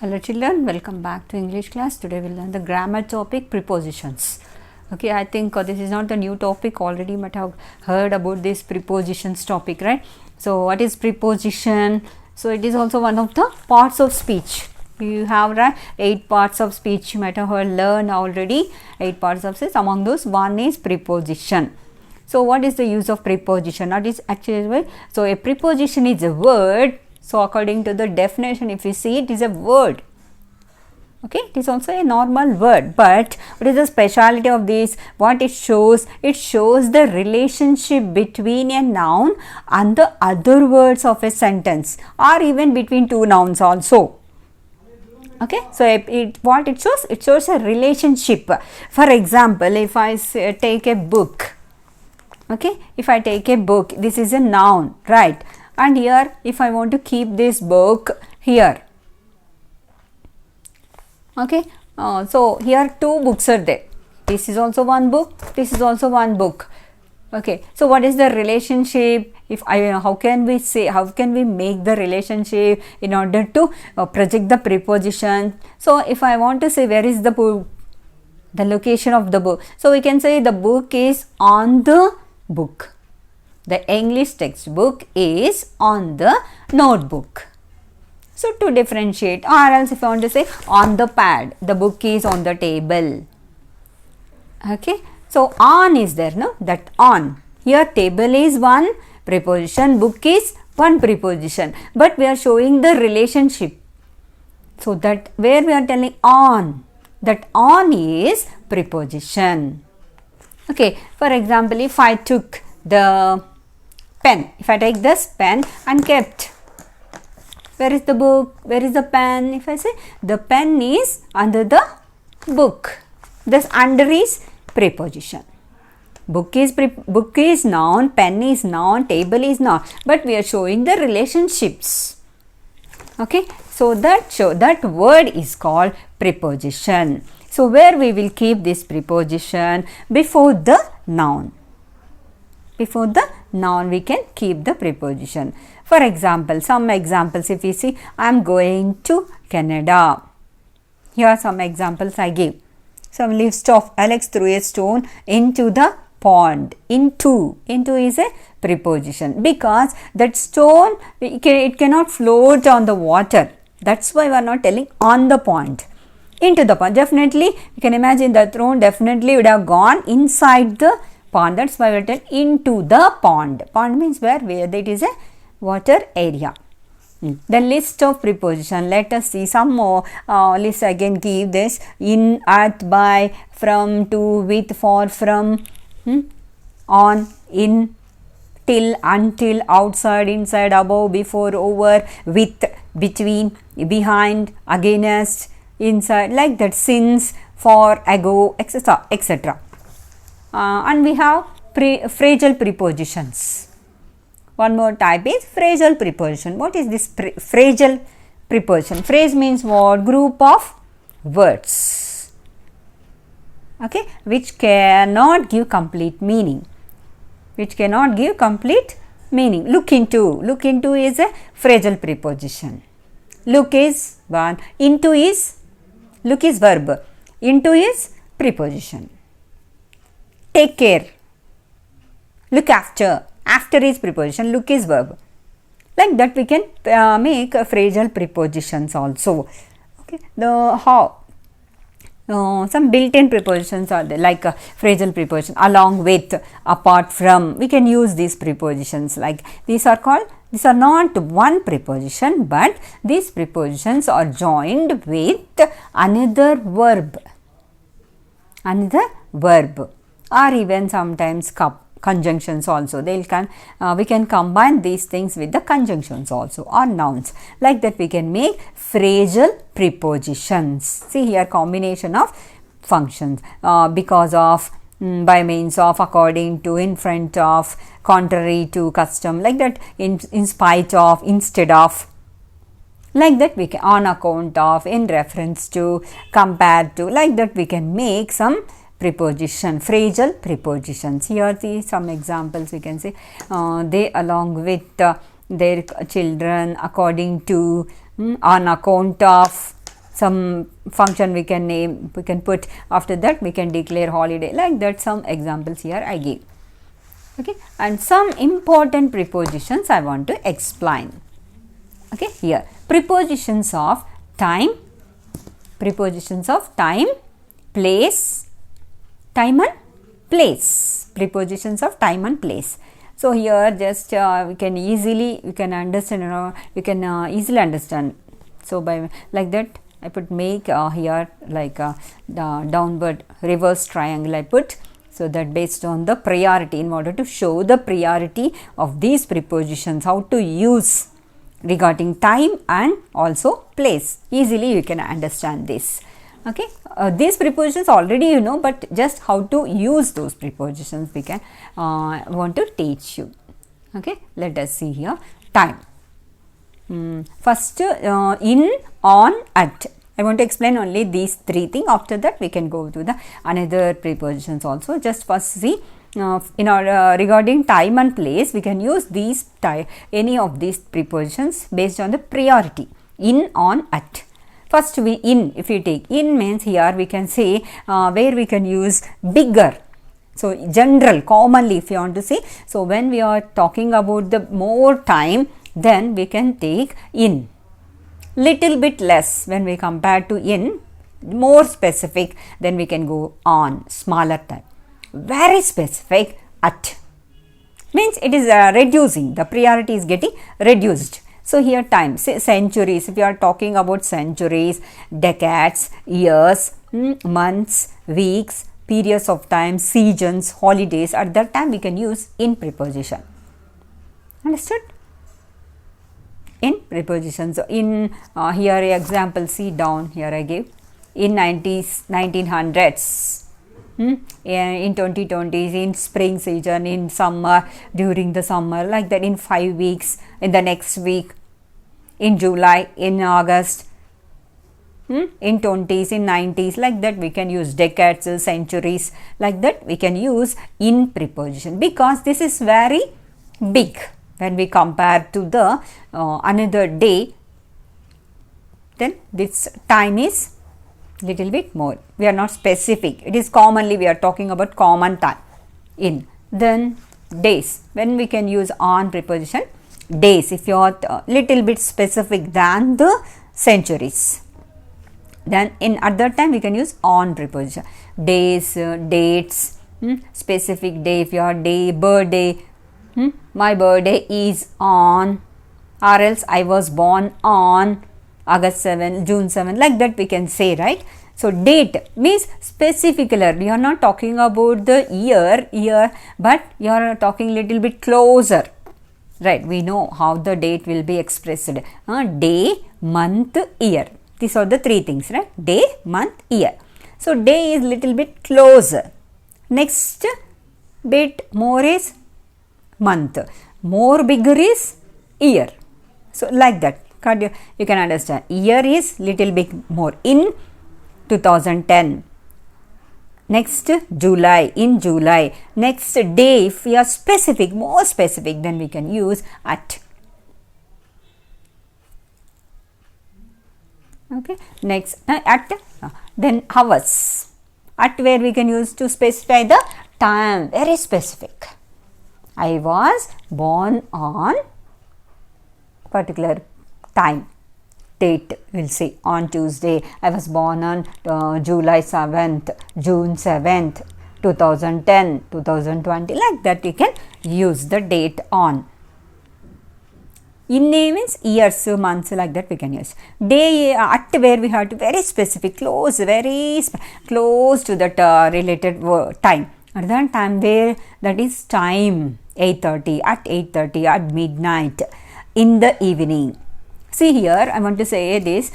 Hello children, welcome back to English class. Today we'll learn the grammar topic prepositions. Okay, I think this is not the new topic, already might have heard about this prepositions topic, right? So what is preposition? So it is also one of the parts of speech. You have 8 parts of speech, you might have learned already 8 parts of speech. Among those, one is preposition. So what is the use of preposition? That is actually, so a preposition is a word. So according to the definition, if you see, it is a word. Okay, it is also a normal word, but what is the speciality of this? What it shows? It shows the relationship between a noun and the other words of a sentence, or even between two nouns also. Okay, so what it shows? It shows a relationship. For example, if I take a book, okay, if I take a book, this is a noun, right? And here, if I want to keep this book here, okay, so here 2 books are there. This is also one book, this is also one book. Okay, so what is the relationship? How can we say, how can we make the relationship in order to project the preposition? So if I want to say where is the book, the location of the book, so we can say the book is on the book. The English textbook is on the notebook. So to differentiate, or else if I want to say on the pad, the book is on the table. Okay, so on is there, no? That on. Here table is one preposition, book is one preposition, but we are showing the relationship. So that where we are telling on, that on is preposition. Okay, for example, if I took the pen, if I take this pen and kept, where is the book, where is the pen? If I say the pen is under the book, this under is preposition. Book is noun, pen is noun, table is noun, but we are showing the relationships. Okay, so that word is called preposition. So where we will keep this preposition? Before the noun. Before the noun we can keep the preposition. For example, some examples, if you see, I am going to Canada. Here are some examples I give. Some list of Alex threw a stone into the pond. Into is a preposition, because that stone, it cannot float on the water. That's why we are not telling on the pond. Into the pond, definitely you can imagine the stone definitely would have gone inside the pond. That's why we are telling into the pond. Pond means where it is a water area. The list of preposition. Let us see some more. List again give this: in, at, by, from, to, with, for, from, on, in, till, until, outside, inside, above, before, over, with, between, behind, against, inside, like that, since, for, ago, etc., etc. And we have phrasal prepositions. One more type is phrasal preposition. What is this phrasal preposition? Phrase means what? Group of words, okay, which cannot give complete meaning. Which cannot give complete meaning. Look into is a phrasal preposition. Look is one. Into is, look is verb. Into is preposition. Take care, look after. After is preposition, look is verb. Like that we can make phrasal prepositions also. Okay, some built-in prepositions are there, like phrasal preposition, along with, apart from. We can use these prepositions. Like these are not one preposition, but these prepositions are joined with another verb. Or even sometimes conjunctions also. We can combine these things with the conjunctions also, or nouns. Like that we can make phrasal prepositions. See here, combination of functions, because of, by means of, according to, in front of, contrary to, custom, like that, in spite of, instead of. Like that we can, on account of, in reference to, compared to. Like that we can make some preposition, phrasal prepositions. Here some examples we can say, they along with their children, according to, on account of, some function we can name, we can put, after that we can declare holiday, like that. Some examples here I gave. Okay, and some important prepositions I want to explain. Okay, here prepositions of time, place, time and place, prepositions of time and place. So here just we can easily, you can understand, you can easily understand. So by like that I put make here like the downward reverse triangle I put, so that based on the priority, in order to show the priority of these prepositions, how to use regarding time and also place. Easily you can understand this. Okay, these prepositions already you know, but just how to use those prepositions we can want to teach you. Okay, let us see here. Time. First in, on, at. I want to explain only these three things. After that we can go to the another prepositions also. Just first see in our regarding time and place, we can use these any of these prepositions based on the priority. In, on, at. First we in, if you take in means here we can say where we can use bigger. So general, commonly if you want to say. So when we are talking about the more time, then we can take in. Little bit less when we compare to in, more specific, then we can go on, smaller time. Very specific, at. Means it is reducing, the priority is getting reduced. So here time, say centuries, if you are talking about centuries, decades, years, months, weeks, periods of time, seasons, holidays, at that time we can use in preposition. Understood? In prepositions. So in here example, see down here I gave in 1900s, in 2020s, in spring season, in summer, during the summer, like that, in 5 weeks, in the next week, in July, in August, in 20s, in 90s, like that we can use decades, centuries, like that we can use in preposition, because this is very big. When we compare to the another day, then this time is little bit more. We are not specific. It is commonly we are talking about common time. In. Then days. When we can use on preposition, days. If you are little bit specific than the centuries, then in other time we can use on preposition. Days, dates, specific day. If you are day, birthday. My birthday is on, or else I was born on August 7, June 7, like that we can say, right? So date means specificular. You are not talking about the year, but you are talking little bit closer, right? We know how the date will be expressed. Day, month, year. These are the three things, right? Day, month, year. So day is little bit closer. Next bit more is month, more bigger is year. So like that you can understand. Year is little bit more, in 2010. Next July, in July. Next day, if we are specific, more specific, then we can use at. Okay, next at, then hours. At where we can use to specify the time, very specific. I was born on particular time, date, we'll say on Tuesday. I was born on July 7th, June 7th, 2010, 2020, like that you can use the date on. In name means years, months, like that we can use. Day, at where we have to very specific, close, very close to that related time. At that time where that is time, 8:30, at 8:30, at midnight, in the evening. See here, I want to say this,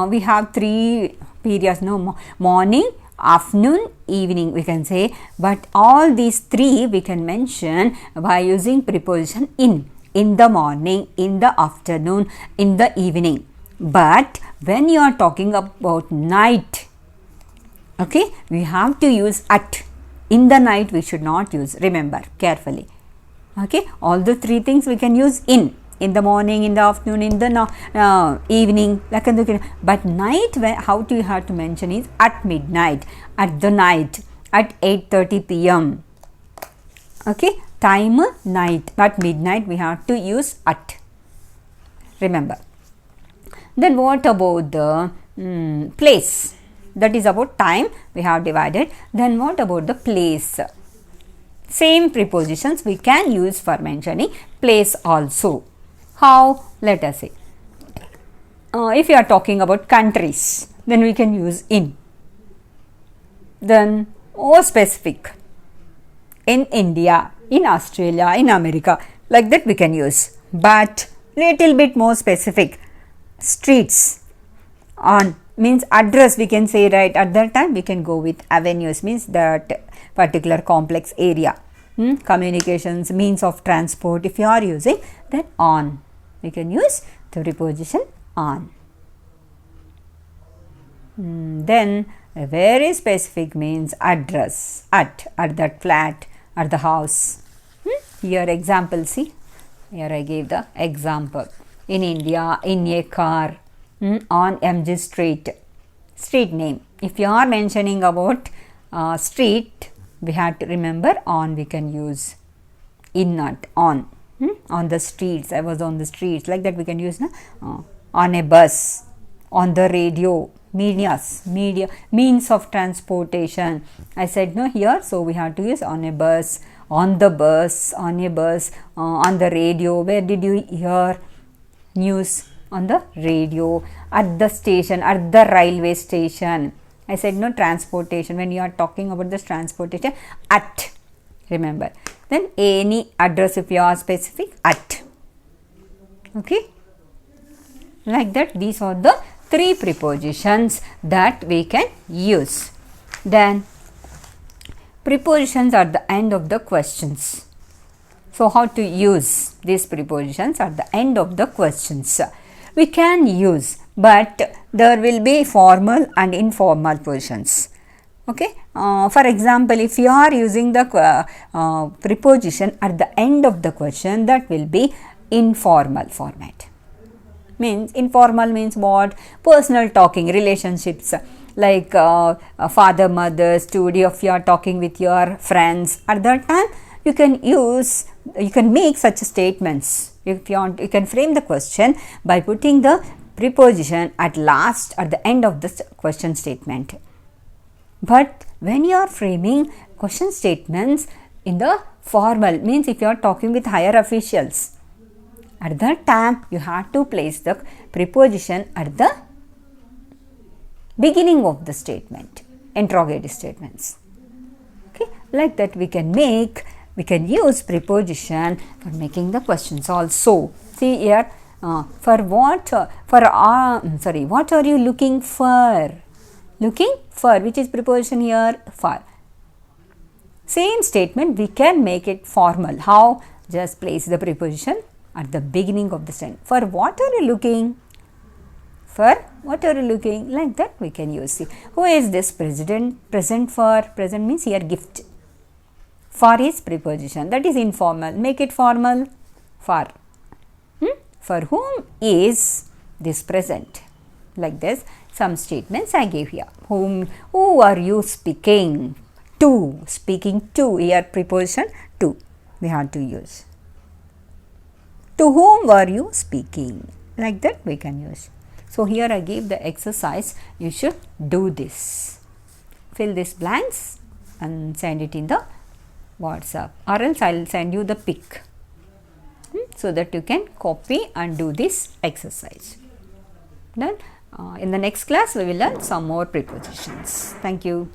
we have three periods, no, morning, afternoon, evening we can say, but all these three we can mention by using preposition in the morning, in the afternoon, in the evening. But when you are talking about night, okay, we have to use at. In the night we should not use, remember carefully. Okay, all the three things we can use in in the morning, in the afternoon, in the evening. But night, how do you have to mention is at midnight, at the night, at 8:30 p.m. Okay, time night, at midnight we have to use at. Remember. Then what about the place? That is about time we have divided. Then what about the place? Same prepositions we can use for mentioning place also. How? Let us see. If you are talking about countries, then we can use in. Then more specific. In India, in Australia, in America, like that we can use. But little bit more specific. Streets, on means address we can say, right? At that time we can go with avenues, means that particular complex area. Communications, means of transport, if you are using, then on. We can use the preposition on. Then a very specific means address, at that flat, at the house. Here example, see, here I gave the example. In India, in a car, on MG Street, street name. If you are mentioning about street, we have to remember on we can use, in not on. On the streets, I was on the streets, like that we can use on a bus, on the radio, media, means of transportation. I said no here, so we have to use on a bus, on the bus, on a bus, on the radio. Where did you hear news? On the radio, at the station, at the railway station. I said no transportation. When you are talking about this transportation, at, remember. Then any address if you are specific, at. Okay. Like that, these are the three prepositions that we can use. Then prepositions at the end of the questions. So how to use these prepositions at the end of the questions? We can use, but there will be formal and informal positions. Okay. For example, if you are using the preposition at the end of the question, that will be informal format. Means informal means what? Personal talking, relationships, like father, mother, studio. If you are talking with your friends, at that time you can use, you can make such statements. If you want, you can frame the question by putting the preposition at last, at the end of the question statement. But when you are framing question statements in the formal, means if you are talking with higher officials, at that time you have to place the preposition at the beginning of the statement, interrogative statements. Okay, like that we can make, we can use preposition for making the questions also. See here, for what? What are you looking for? Looking for, which is preposition here? For. Same statement we can make it formal. How? Just place the preposition at the beginning of the sentence. For what are you looking? For what are you looking? Like that we can use. See, who is this president? Present for. Present means here gift. For is preposition, that is informal. Make it formal. For. For whom is this present? Like this. Some statements I gave here. Who are you speaking to? Speaking to. Here preposition to. We have to use. To whom were you speaking? Like that we can use. So here I gave the exercise. You should do this. Fill these blanks and send it in the WhatsApp, or else I will send you the pic so that you can copy and do this exercise. Then in the next class we will learn some more prepositions. Thank you.